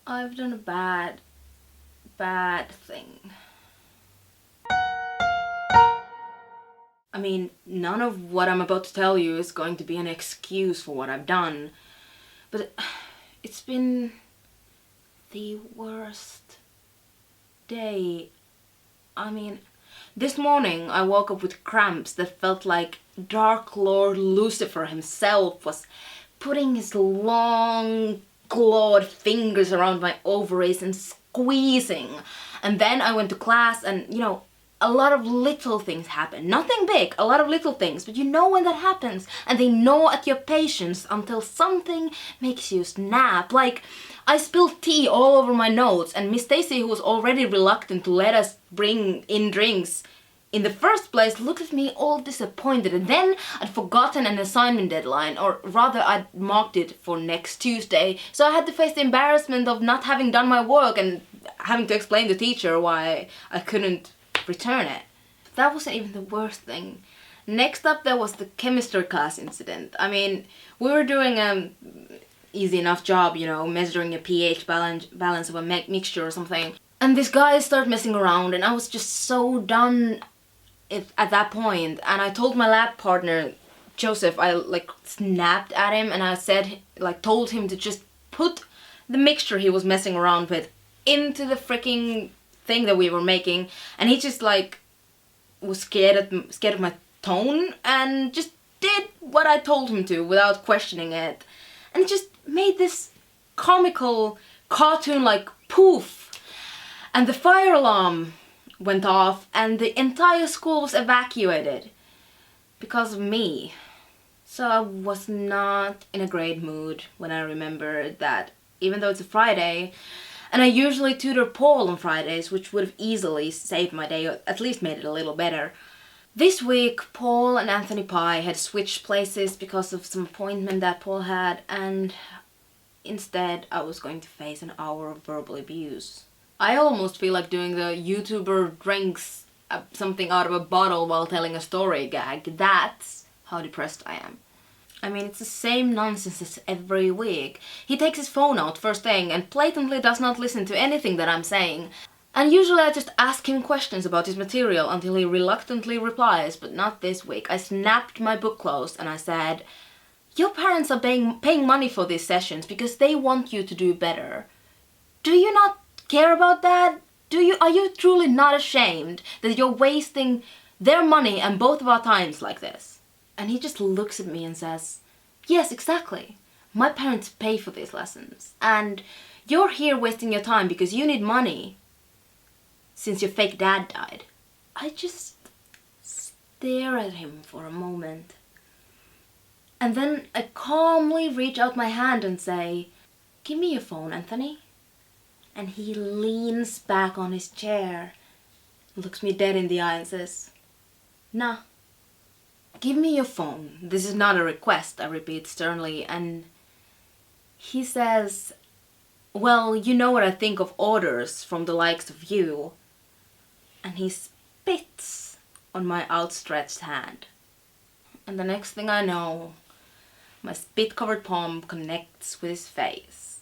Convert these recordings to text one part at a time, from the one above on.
I've done a bad thing. I mean, none of what I'm about to tell you is going to be an excuse for what I've done, but it's been the worst day. I mean, this morning I woke up with cramps that felt like Dark Lord Lucifer himself was putting his long clawed fingers around my ovaries and squeezing. And then I went to class and, a lot of little things happen. Nothing big, a lot of little things. But you know when that happens and they gnaw at your patience until something makes you snap. Like, I spilled tea all over my notes and Miss Stacy, who was already reluctant to let us bring in drinks in the first place, looked at me all disappointed. And then I'd forgotten an assignment deadline, or rather I'd marked it for next Tuesday. So I had to face the embarrassment of not having done my work and having to explain to the teacher why I couldn't return it. But that wasn't even the worst thing. Next up there was the chemistry class incident. I mean, we were doing an easy enough job, measuring a pH balance of a mixture or something. And this guy started messing around and I was just so done at that point. And I told my lab partner, Joseph, I snapped at him and I said, told him to just put the mixture he was messing around with into the freaking thing that we were making, and he just was scared of my tone and just did what I told him to without questioning it, and it just made this comical cartoon poof, and the fire alarm went off and the entire school was evacuated because of me. So I was not in a great mood when I remembered that, even though it's a Friday, and I usually tutor Paul on Fridays, which would have easily saved my day, or at least made it a little better. This week, Paul and Anthony Pye had switched places because of some appointment that Paul had, and instead I was going to face an hour of verbal abuse. I almost feel like doing the YouTuber drinks something out of a bottle while telling a story gag. That's how depressed I am. I mean, it's the same nonsense as every week. He takes his phone out first thing and blatantly does not listen to anything that I'm saying. And usually I just ask him questions about his material until he reluctantly replies, but not this week. I snapped my book closed and I said, "Your parents are paying money for these sessions because they want you to do better. Do you not care about that? Are you truly not ashamed that you're wasting their money and both of our times like this?" And he just looks at me and says, "Yes, exactly. My parents pay for these lessons. And you're here wasting your time because you need money since your fake dad died." I just stare at him for a moment. And then I calmly reach out my hand and say, "Give me your phone, Anthony." And he leans back on his chair, looks me dead in the eye and says, "Nah. Give me your phone. This is not a request," I repeat sternly, and he says, "Well, you know what I think of orders from the likes of you." And he spits on my outstretched hand. And the next thing I know, my spit-covered palm connects with his face.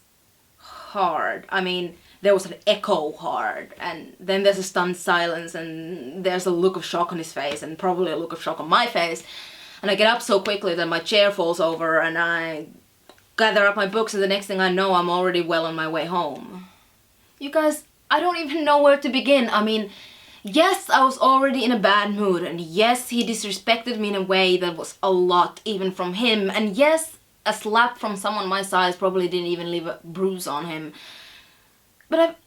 Hard. I mean, there was an echo hard, and then there's a stunned silence, and there's a look of shock on his face, and probably a look of shock on my face. And I get up so quickly that my chair falls over, and I gather up my books, and the next thing I know, I'm already well on my way home. You guys, I don't even know where to begin. I mean, yes, I was already in a bad mood, and yes, he disrespected me in a way that was a lot, even from him, and yes, a slap from someone my size probably didn't even leave a bruise on him. But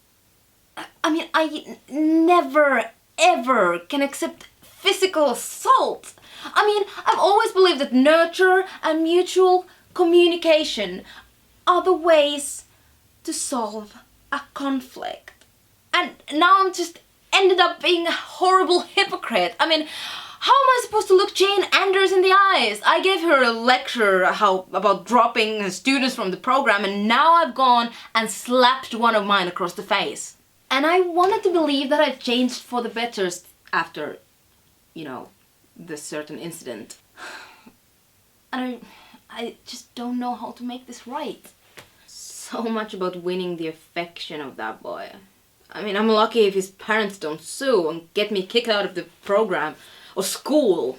I never, ever can accept physical assault. I mean, I've always believed that nurture and mutual communication are the ways to solve a conflict. And now I'm just ended up being a horrible hypocrite. I mean, how am I supposed to look Jane Anders in the eyes? I gave her a lecture about dropping students from the program, and now I've gone and slapped one of mine across the face. And I wanted to believe that I've changed for the better after, this certain incident. And I just don't know how to make this right. so much about winning the affection of that boy. I mean, I'm lucky if his parents don't sue and get me kicked out of the program or school.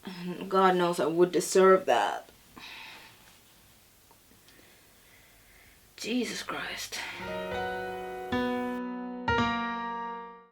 And God knows I would deserve that. Jesus Christ.